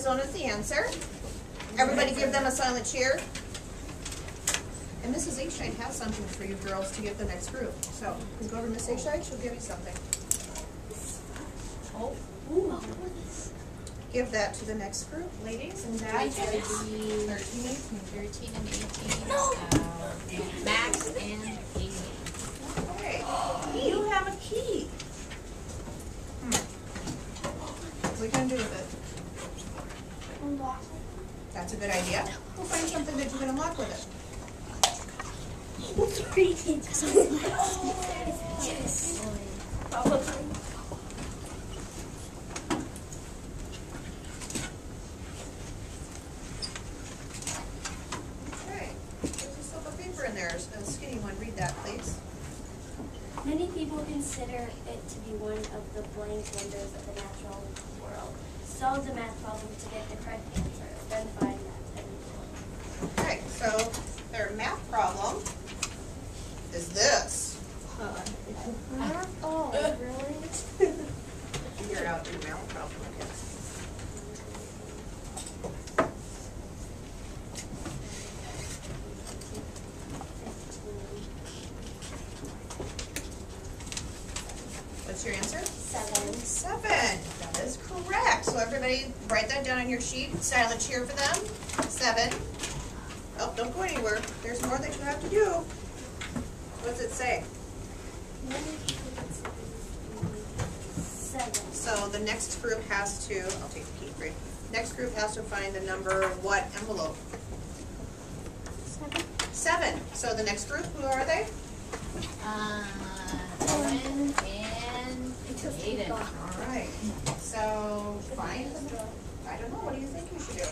Arizona is the answer. Everybody give them a silent cheer. And Mrs. Eischeid has something for you girls to give the next group. So, you go over to Miss Eischeid, she'll give you something. Oh. Ooh. Give that to the next group, ladies, and that is 13 and 18. No. Max and 18. Okay. You have a key. What are we going to do with it? Unlock. That's a good idea. We'll find something that you can unlock with it. Yes. Okay. There's a slip of paper in there. A skinny one. Read that, please. Many people consider it to be one of the blank wonders of the natural world. Solve the math problem to get the correct answer. Then find that. Okay, so their math problem is this. Oh, really? Figure out your math problem, okay. What's your answer? 7. 7. That is correct. So everybody write that down on your sheet. Silent cheer for them. 7. Oh, don't go anywhere. There's more that you have to do. What does it say? 7. So the next group has to, I'll take the key, great. Next group has to find the number what envelope? 7. 7. So the next group, who are they? 7 and Aiden. All right. So find them. I don't know. What do you think you should do?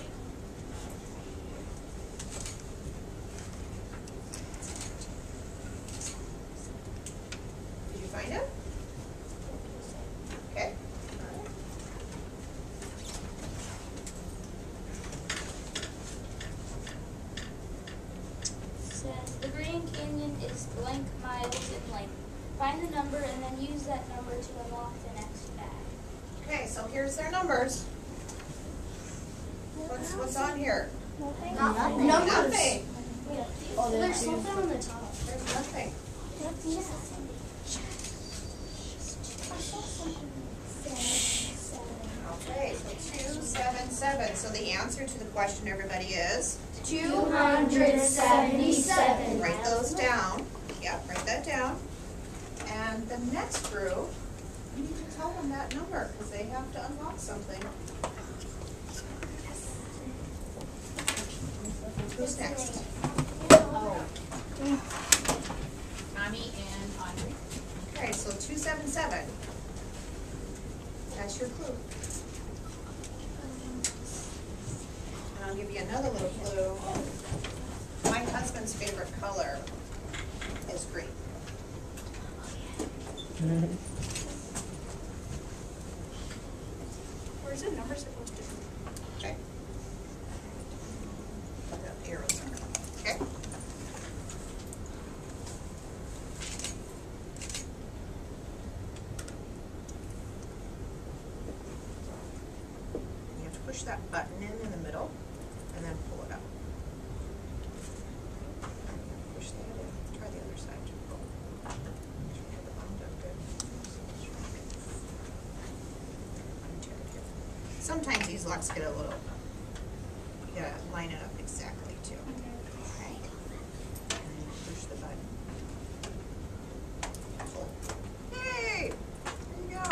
Did you find him? Okay. Says the Grand Canyon is blank miles in length. Find the number and then use that number to unlock the next bag. Okay, so here's their numbers. What's on here? Nothing. Nothing. Oh, there's something on the top. There's nothing. Okay, so 277. So the answer to the question, everybody, is 277. write those down. Yeah, write that down. And the next group, you need to tell them that number because they have to unlock something. Who's next? Oh. Tommy and Audrey. Okay, so 277. That's your clue. And I'll give you another little clue. My husband's favorite color is green. Where's the number supposed to be? Okay. The arrows are. Okay. You have to push that button in the middle and then pull it up. Push that in. Try the other side too. Sometimes these locks get a little, you gotta line it up exactly too. Okay. And then push the button. Pull. Hey! There you go.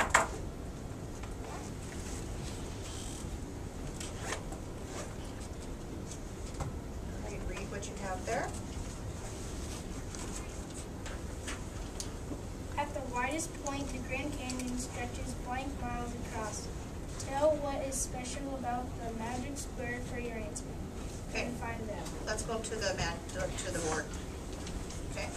Okay, read what you have there. At the widest point, the Grand Canyon stretches blank miles across. Tell what is special about the magic square for your answer. Okay. And find that. Let's go to the to the board. Okay.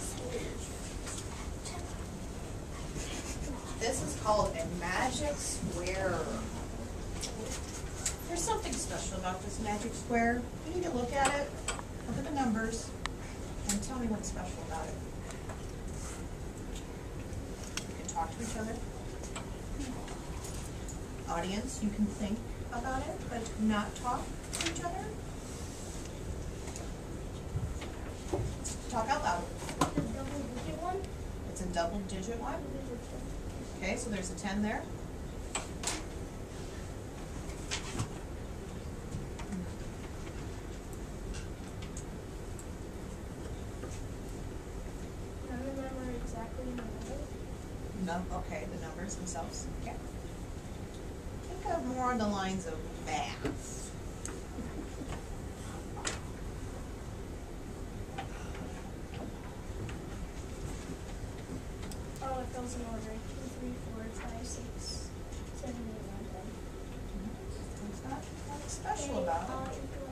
This is called a magic square. There's something special about this magic square. You need to look at it, look at the numbers, and tell me what's special about it. You can talk to each other. Audience, you can think about it, but not talk to each other? Talk out loud. The double-digit one? It's a double-digit one. Okay, so there's a 10 there. None of them are exactly in the middle. No, okay, the numbers themselves. Okay. Think of more on the lines of math. Oh, it goes in order. 2, 3, 4, 5, 6, 7, 8, 9, 10. What's not special about it? All equal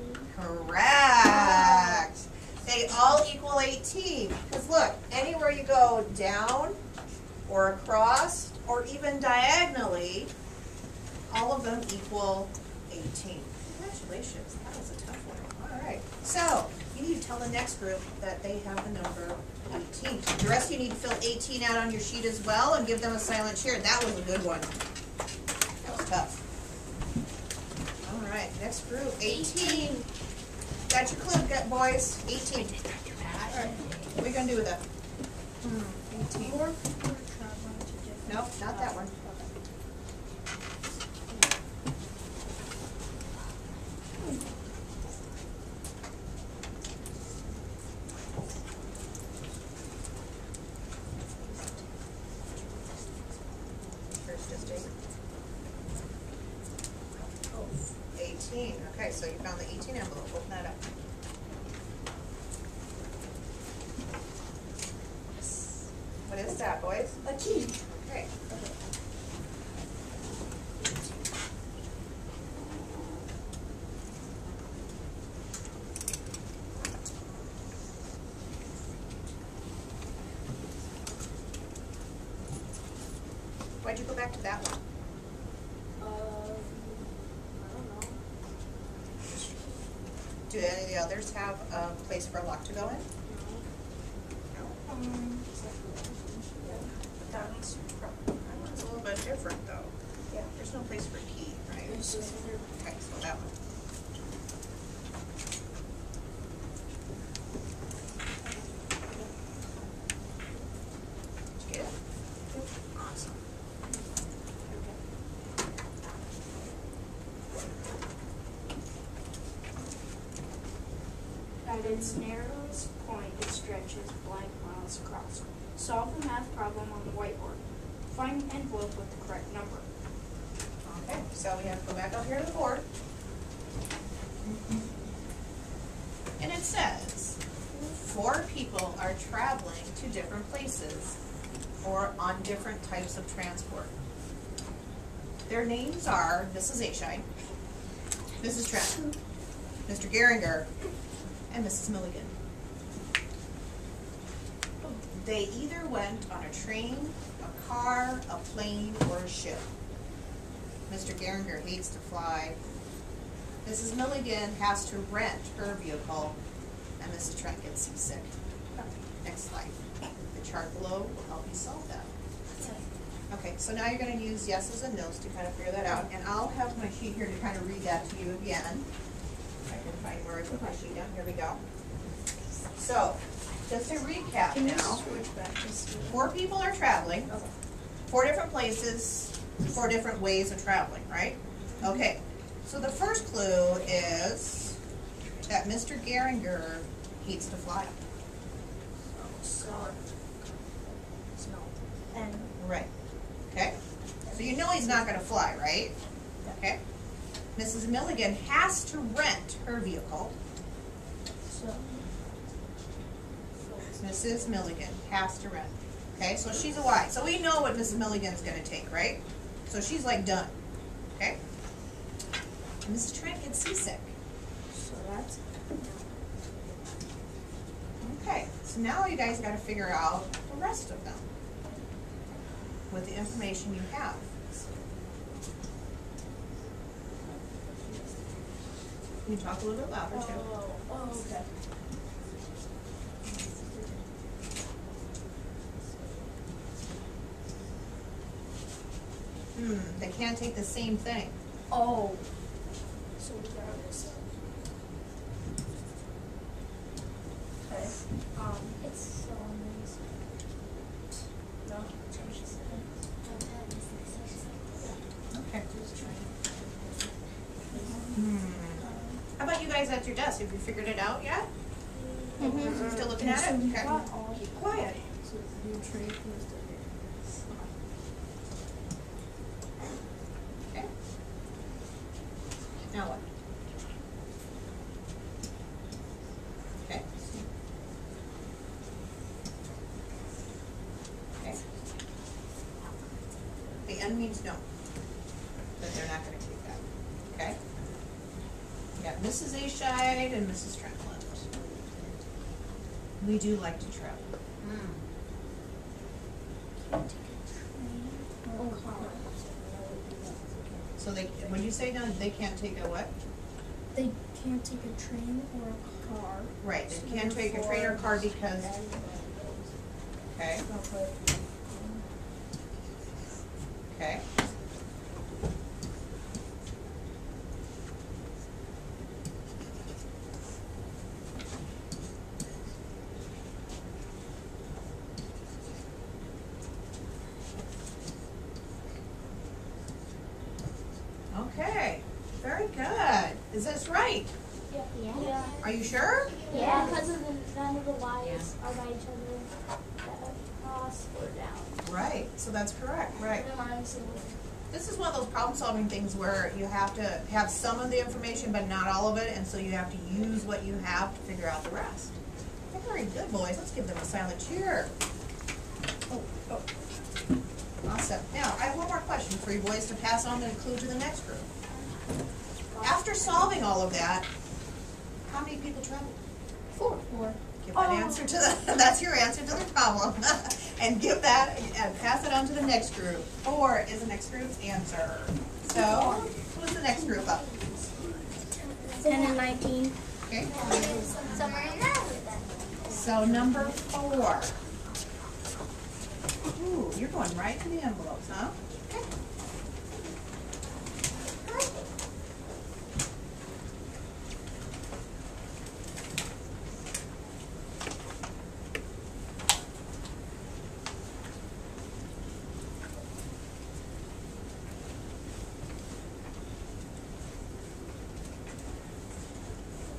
18. Correct. They all equal 18. Because look, anywhere you go down or across or even diagonally, all of them equal 18. Congratulations. That was a tough one. All right. So you need to tell the next group that they have the number 18. The rest of you need to fill 18 out on your sheet as well and give them a silent cheer. That was a good one. That was tough. All right. Next group, 18. Got your clue, boys. 18. All right. What are we going to do with that? 18. More people are traveling to different. Nope, not that one. First just 18. Okay, so you found the 18 envelope. Open that up. What is that, boys? A key. Okay. Why'd you go back to that one? I don't know. Do any of the others have a place for a lock to go in? That one's a little bit different though. Yeah. There's no place for a key, right? Okay, so that one. Did you get it? Awesome. At its narrowest point, it stretches blank miles across. Solve the math problem on the whiteboard. Find the envelope with the correct number. Okay, so we have to go back up here to the board. And it says, 4 people are traveling to different places or on different types of transport. Their names are, this is Eischeid, Mrs. Trent, Mr. Geringer, and Mrs. Milligan. They either went on a train, a car, a plane, or a ship. Mr. Geringer hates to fly. Mrs. Milligan has to rent her vehicle, and Mrs. Trent gets seasick. Next slide. The chart below will help you solve that. Okay, so now you're going to use yeses and nos to kind of figure that out, and I'll have my sheet here to kind of read that to you again. If I can find where I put my sheet down. Here we go. So, just to recap Can you now, switch back to student? 4 people are traveling, 4 different places, 4 different ways of traveling, right? Okay, so the first clue is that Mr. Geringer hates to fly. And Right. Okay, so you know he's not going to fly, right? Okay. Mrs. Milligan has to rent her vehicle. Mrs. Milligan has to rent. Okay, so she's a Y. So we know what Mrs. Milligan's going to take, right? So she's like done. Okay? And Mrs. Trent gets seasick. So that's Okay, so now you guys got to figure out the rest of them with the information you have. Can you talk a little bit louder too? okay. They can't take the same thing. Oh. So we got this. Okay. It's so amazing. No. Okay. How about you guys at your desk? Have you figured it out yet? Still looking at it? Okay. Keep quiet. Okay. Now what? Okay. Okay. The N means no. That they're not gonna take that. Okay? We got Mrs. Eischeid and Mrs. Trent left. We do like to travel. So they, when you say no, they can't take a what? They can't take a train or a car. Right, they can't take a train or car because, okay, okay. Okay, very good. Is this right? Yeah. Are you sure? Yeah, because of none of the Y's are by each other. Across or down. Right, so that's correct, right. The lines and This is one of those problem-solving things where you have to have some of the information, but not all of it, and so you have to use what you have to figure out the rest. Very good, boys. Let's give them a silent cheer. Awesome. Now, I have one more question for you boys to pass on the clue to the next group. After solving all of that, how many people traveled? 4. Give that answer to the, that's your answer to the problem. And give that, and pass it on to the next group. 4 is the next group's answer. So, who's the next group up? 10 and 19. Okay. somewhere in there. So, number 4. Ooh, you're going right to the envelopes, huh?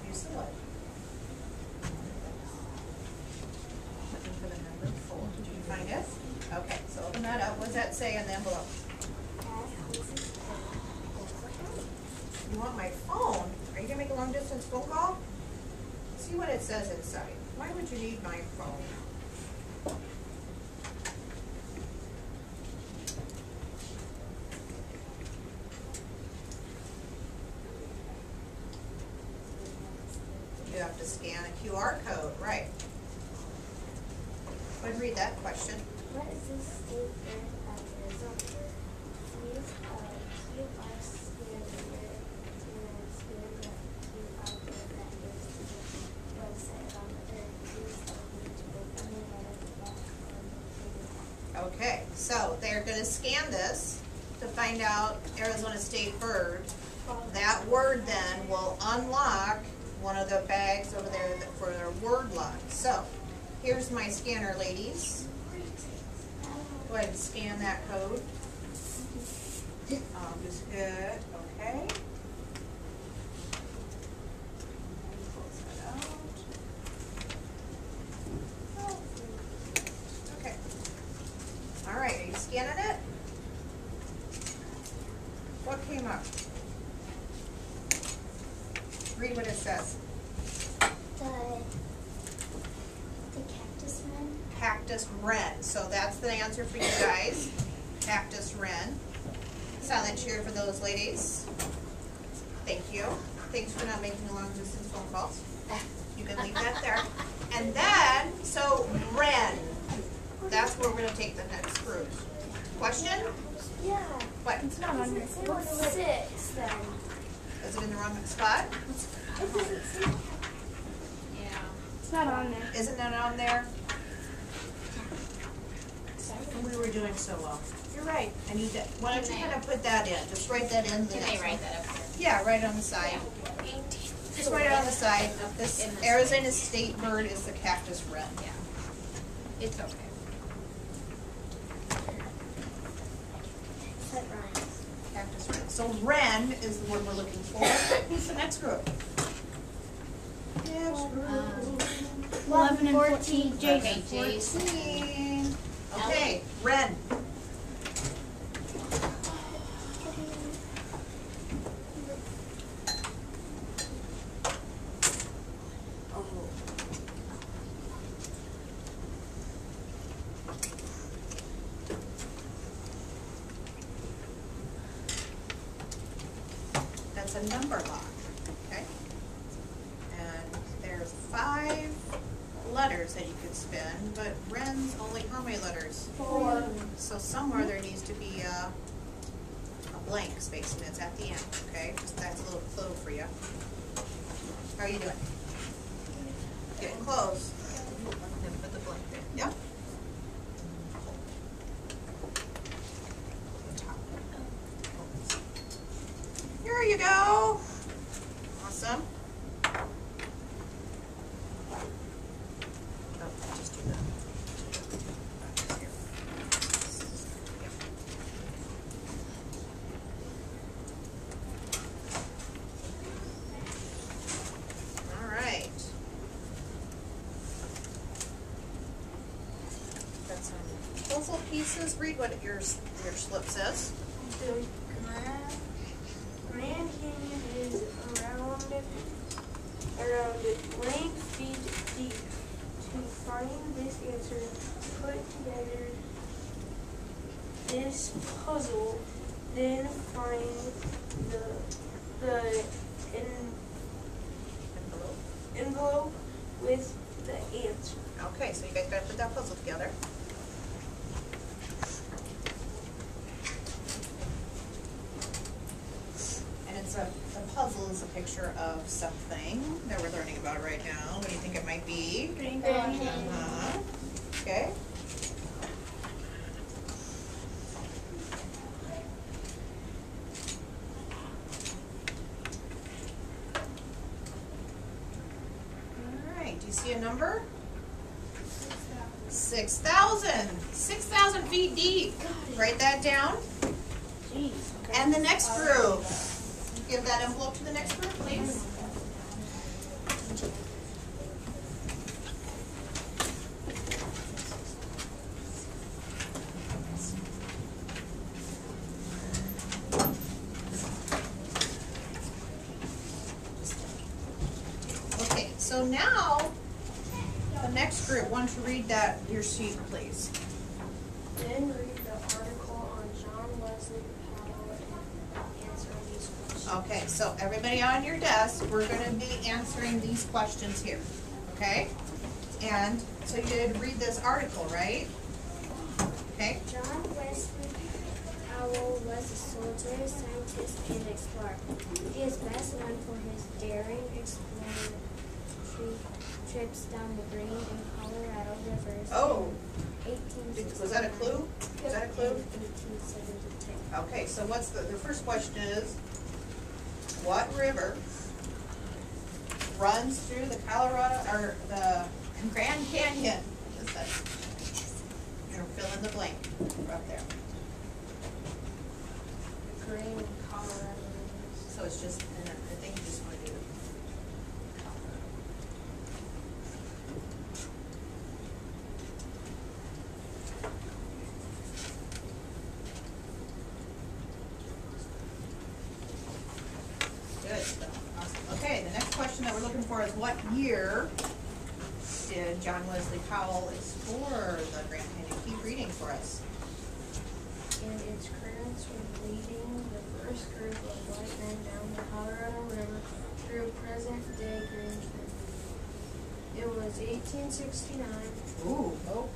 You select. Looking for the number 4. Did you find it? Okay, so open that up. What does that say in the envelope? You want my phone? Are you gonna make a long distance phone call? See what it says inside. Why would you need my phone? You have to scan a QR code, right? Go ahead and read that question. What is this state birth address? Use QR scanner to scan the QR code that goes to the website on the earth. Use the link to open the letter box on the Okay, so they're gonna scan this to find out Arizona State bird. That word then will unlock one of the bags over there for their word lock. So, here's my scanner, ladies. Go ahead and scan that code. Just good, okay. Close that out. Oh. Okay. All right, are you scanning it? What came up? Read what it says. The cactus man. Cactus wren. So that's the answer for you guys. Cactus wren. Silent cheer for those ladies. Thank you. Thanks for not making long distance phone calls. You can leave that there. And then, so wren. That's where we're going to take the next group. Question? Yeah. What? It's not on there. What's 6 then? Is it in the wrong spot? It doesn't say. Yeah. It's not on there. Isn't that on there? We were doing so well. You're right. I need to, why don't you kind of put that in, just write that in the Can next they one. write that up here? Yeah, right on the side. Just write it on the side. This In the Arizona state bird is the cactus wren. Yeah. It's okay. That rhymes. Cactus wren. So wren is the word we're looking for. Who's the next group? Next group. 11 and 14. Okay, Jason. 14. Okay, wren. That's a number lock, okay? And there's 5 letters that you could spin, but wren's only how many letters? 4. So somewhere there needs to be a blank space, and it's at the end, okay? Just that's a little clue for you. How are you doing? Getting close. Then put the blank there. Yep. Here you go. Awesome. Oh, just do that. Here. Yep. All right. Got some puzzle pieces. Read what your slip says. The Grand Canyon is around blank feet deep. To find this answer, put together this puzzle, then find the envelope with the answer. Okay, so you guys gotta put that puzzle together. And it's the puzzle is a picture of something that we're learning about right now. What do you think it might be? Grand Uh-huh. Okay. All right, do you see a number? 6,000. 6,000 feet deep. Write that down. Jeez. And the next group. Give that envelope to the next group, please. Okay, so now the next group, want to read that your sheet, please. Then read the article on John Wesley Powell and answer these questions. Okay, so everybody on your desk, we're going to be answering these questions here, okay? And so you did read this article, right? Okay, John Wesley Powell was a soldier, scientist, and explorer. He is best known for his daring exploring trips down the Green and Colorado rivers. Oh. in 1869 was that a clue? Was that a clue? and 1872. Okay, so what's the first question is, what river runs through the Colorado, or the Grand Canyon? What's that? You're gonna fill in the blank, up there. Green Colorado So it's just, and I think you just want to do Colorado. Good stuff. Awesome. Okay, the next question that we're looking for is what year did John Wesley Powell explore the Grand Canyon? Keep reading for us. and its currents were leading the first group of white men down the Colorado River through present-day Grand Canyon. It was 1869. Ooh, oh.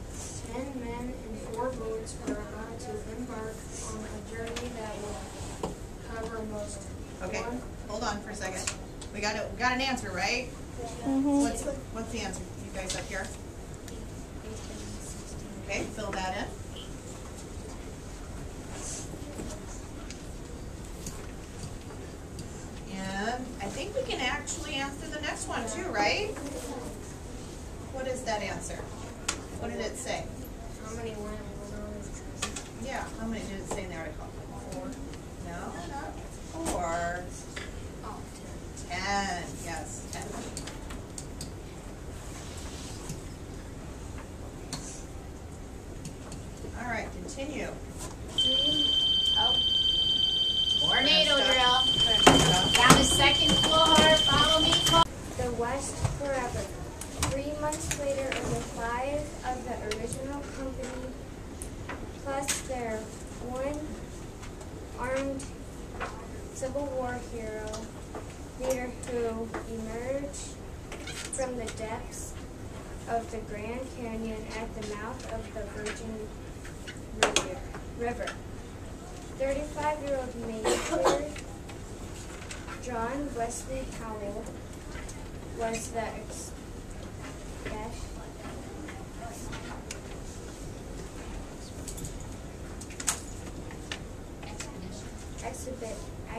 10 men in 4 boats were about to embark on a journey that would cover most. Okay, One, hold on for a second. We got an answer, right? What's the answer? You guys up here? 1869. Okay, fill that in. actually answer the next one too, right? What is that answer? What did it say? How many went on this test? Yeah, how many did it say in the article? 4. No, not 4. Oh, 10. Yes, 10. All right, continue. Tornado Stop. drill. Down the second floor, follow me. The West forever. 3 months later, only 5 of the original company, plus their one armed Civil War hero leader who emerged from the depths of the Grand Canyon at the mouth of the Virgin River. 35-year-old Major John Wesley Powell was the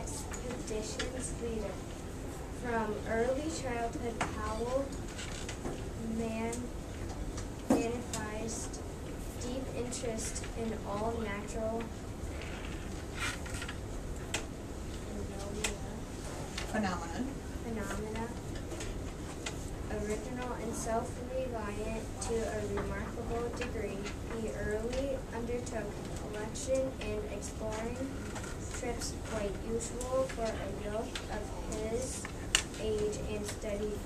expedition's leader. From early childhood, Powell manifested deep interest in all natural Phenomenon. phenomena, original and self-reliant to a remarkable degree. He early undertook collection and exploring trips quite usual for a youth of his age, and studied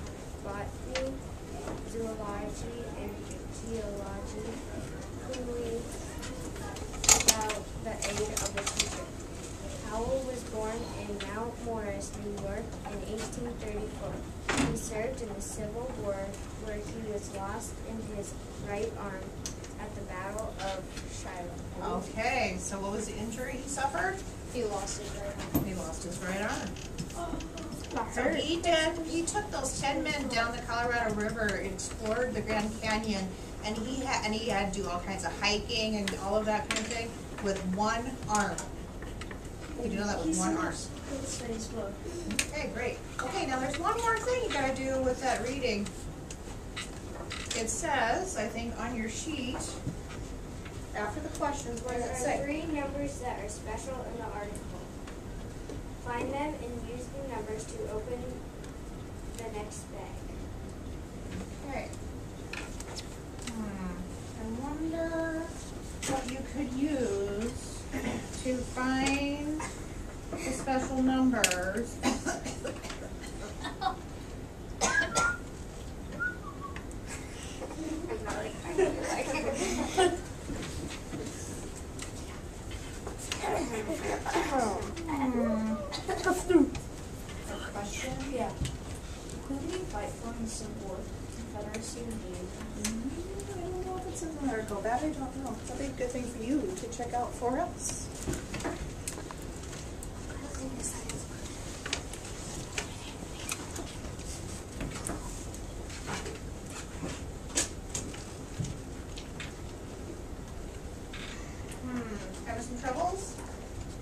botany, zoology, and geology, coolly without the aid of a teacher. Powell was born in Mount Morris, New York in 1834. He served in the Civil War, where he was lost in his right arm at the Battle of Shiloh. Okay, so what was the injury he suffered? He lost his right arm. He lost his right arm. That So hurt. he took those 10 men down the Colorado River, explored the Grand Canyon, and he had to do all kinds of hiking and all of that kind of thing with one arm. Did you know that with one arm? Okay, great. Okay, now there's one more thing you gotta do with that reading. It says, I think on your sheet, after the questions, what does it There are say? 3 numbers that are special in the article. Find them and use the numbers to open the next bag. Okay. I wonder what you could use to find the special numbers. Question? Yeah. Who did he fight for in the Civil War? Confederacy or Union? I don't know if it's in the article. That I don't know. That'd be a good thing for you to check out for us. Having some troubles?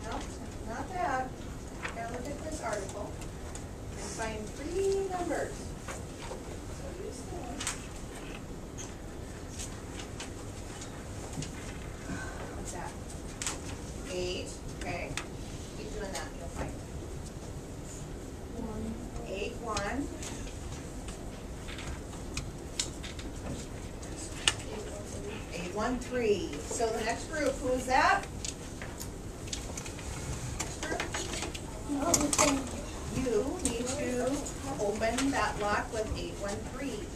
No, not that. Gotta look at this article and find 3 numbers. So use this. What's that? 8. Okay. Keep doing that. You'll find it. 8, 1. 8, 1, 3. So the next group, who is that? You need to open that lock with 813.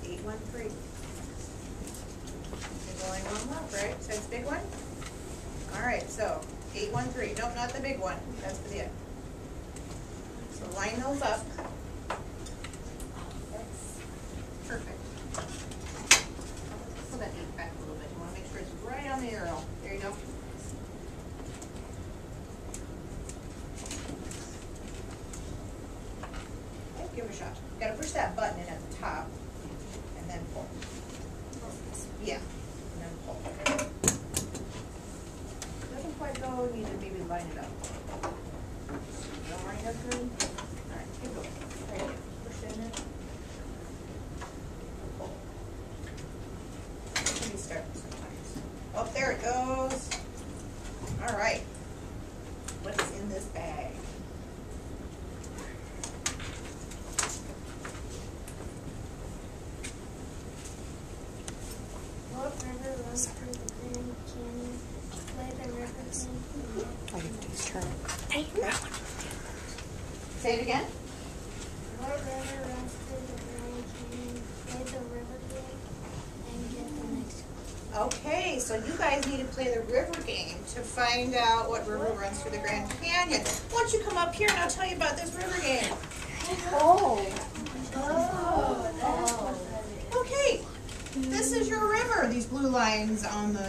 813. There's only one left, right? So it's big one? Alright, so 813. Nope, not the big one. That's for the end. So line those up. Perfect. Pull that 8 back a little bit. You want to make sure it's right on the arrow. There you go. Okay, give it a shot. You gotta push that button in at the top and then pull. Yeah, and then pull. Doesn't quite go runs through the Grand Canyon. Play the river game. Say it again. What river runs through the Grand Canyon? Play the river game and get the next clue. Okay, so you guys need to play the river game to find out what river runs through the Grand Canyon. Why don't you come up here and I'll tell you about this river game. Okay, this is your river. These blue lines on the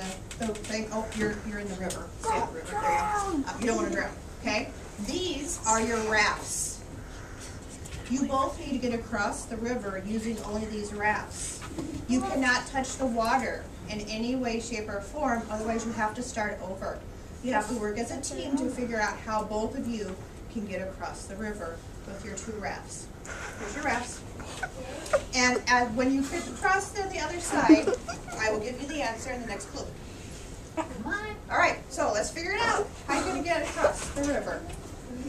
thing. Oh, you're in the river. Stay in the river. There you go. You don't want to drown. Okay. These are your rafts. You both need to get across the river using only these rafts. You cannot touch the water in any way, shape, or form. Otherwise, you have to start over. You have to work as a team to figure out how both of you can get across the river with your two rafts. Here's your rafts. And when you cross to the other side, I will give you the answer in the next clue. Come on. All right, so let's figure it out. How are you going to get across the river?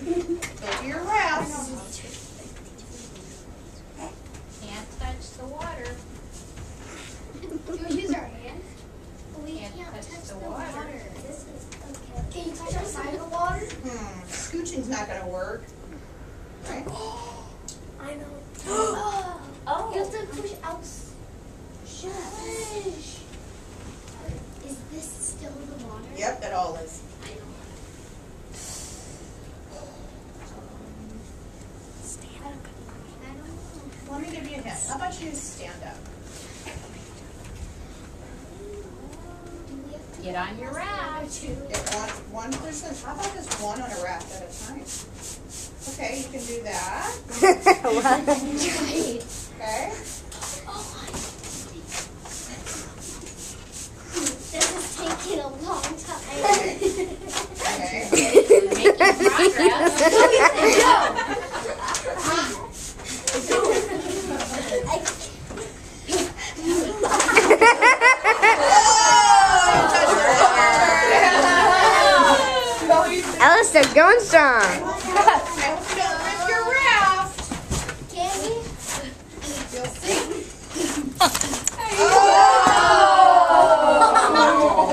Go to your rafts. Can't touch the water. Do we use our hands? We Can't can't touch touch the the water. water. This is okay. Can you touch our side of the water? Scooching's not going to work. Right? I know. Oh. You have to push out. Shush. Is this still the water? Yep, it all is. I know. I don't know. Let me give you a hint. How about you stand up? Do we have to Get on your raft. Get one person. How about just one on a raft at a time? Okay, you can do that. Okay. This is taking a long time. Okay. Making progress. Alistair, going strong. I hope you don't rip your raft. Can we? You'll see.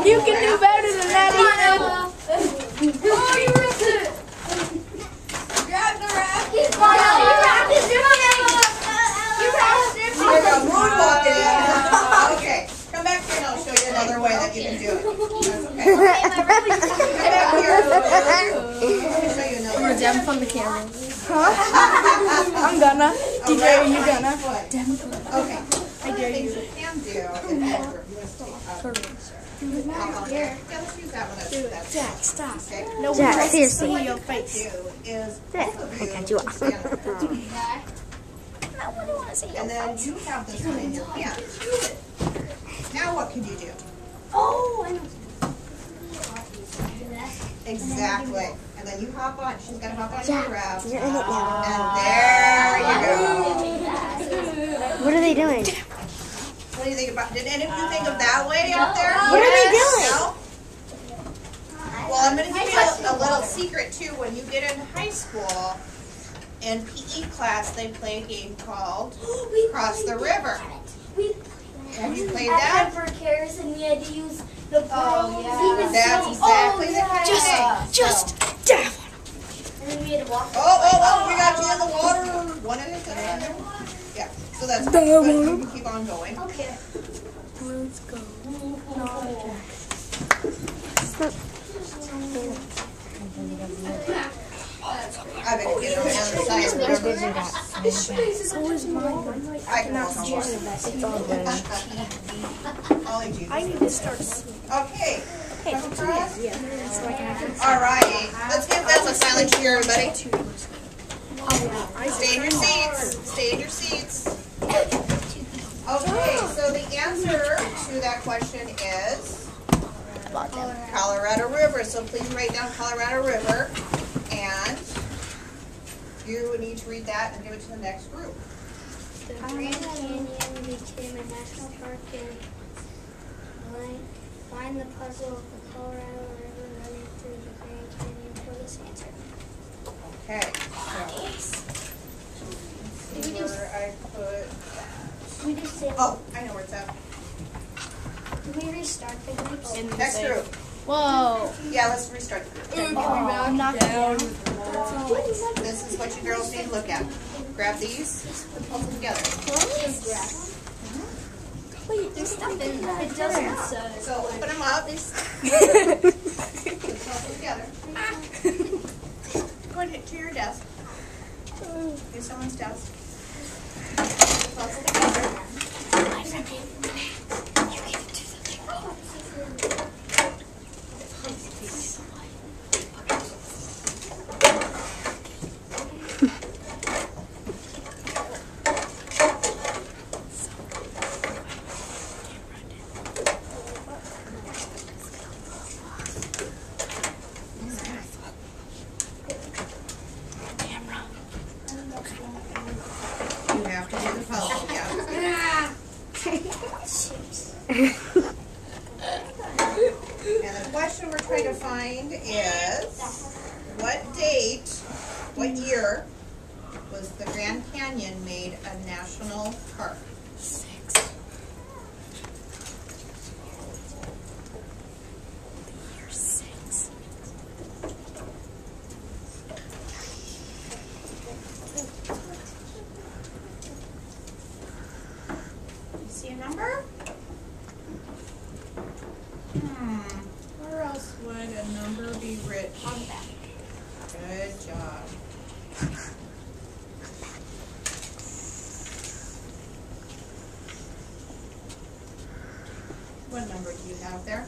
You can do better than that, Ethan. Oh, you ripped it! Grab the raft. You wrapped it differently! You wrapped it You're differently! gonna moonwalk it in. Okay, come back here and I'll show you another way that you can do it. That's okay. Come back here. Let me show you another way. Dem from the camera. I'm gonna. DJ, are you gonna? Okay. I dare you. Things you can do is yeah, let's use that one. That's Jack, stop. okay. No one Jack, wants to seriously. see your What face. you do is There, both of I cut you you off. stand up. No one wants to see And then you have this one in your hand. Now what can you do? Oh, I know. Exactly. And then you hop on. She's got to hop on Jack, your raft. you're in it now. And there you go. What are they doing? What do you think about? Did any of you think of that way up there? What are they doing? No? Well, I'm going to give you a little secret too. When you get into high school, in PE class, they play a game called Cross the River. Have you played that? For cares and we had to use the That's exactly the kind of thing. Just dab. And then we had to walk. Oh, we got you in the water. One at a time. Yeah, so that's good. You can keep on going. Okay. Let's go. I bet you get on the other side of the river. So is mine. I can walk on water. Only Jesus. I need to start. Okay. Come across. Yeah. So I can. All right. Let's give that a silent cheer, everybody. Stay in your seats. Stay in your seats. Okay, so the answer to that question is Colorado River. So please write down Colorado River, and you need to read that and give it to the next group. The Grand Canyon became a national park and find the puzzle of the Colorado River running through the Grand Canyon for this answer. Okay. So, where I put. We just say Oh, I know where it's at. Can we restart the groups? Next group. Whoa. Yeah, let's restart the group. I'm not down. This is what you girls need to look at. Grab these, put them together. Wait, there's stuff in there. It doesn't say. So open them up. Put them together. Go ahead to your desk. To someone's desk. Put them together. You have to do the puzzle, yeah. And the question we're trying to find is, what date, what year was the Grand Canyon made a national park? See a number? Where else would a number be written? On the back. Good job. What number do you have there?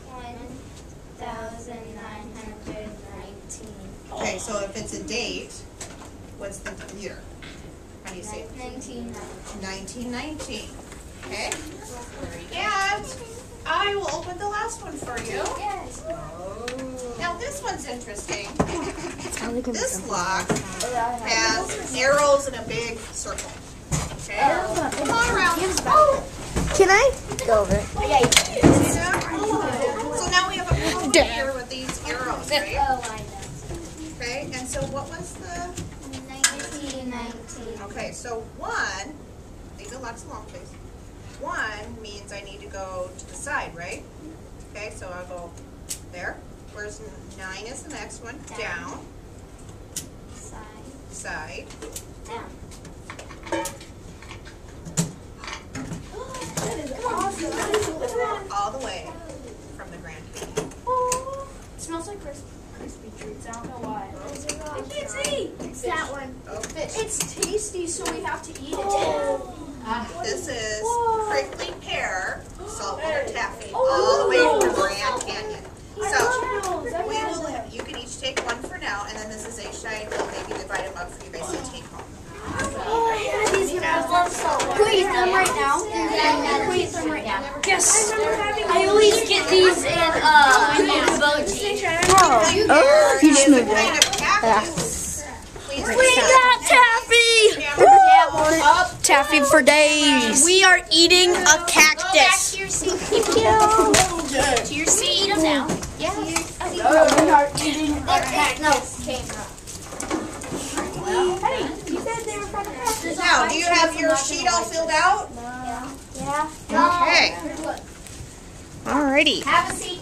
1,919. Okay, so if it's a date, what's the year? How do you say it? 1919. Okay? And I will open the last one for you. Yes. Now this one's interesting. This lock has arrows in a big circle. Okay? Come on around. Can I go over it? See that? So now we have a code here with these arrows, right? Oh, I know. Okay, and so what was the... 1919. Okay, so 1, leave the locks alone, please. 1 means I need to go to the side, right? Okay, so I'll go there. Where's 9 is the next one? Down. Side. Down. All the way from the Grand Canyon. It smells like crispy treats. I don't know why. I can't see. It's that one. Oh, It's tasty, so we have to eat it. this is prickly pear saltwater taffy, all the way from Grand Canyon. So we will have, you can each take one for now, and then this is Eischeid. We'll maybe divide them up for you guys to take home. Can we eat them right now? Can we eat them right now? Yes. I always get these in Mochi. Oh, you just moved it. Kind of cactus. Please We got taffy! Up. Taffy for days. We are eating a cactus. To your seat. To your seat. Eat them now. Yeah. We are eating a cactus. Hey, you said they were from a cactus. Now, do you have your sheet all filled out? Yeah. Okay. Alrighty. Have a seat.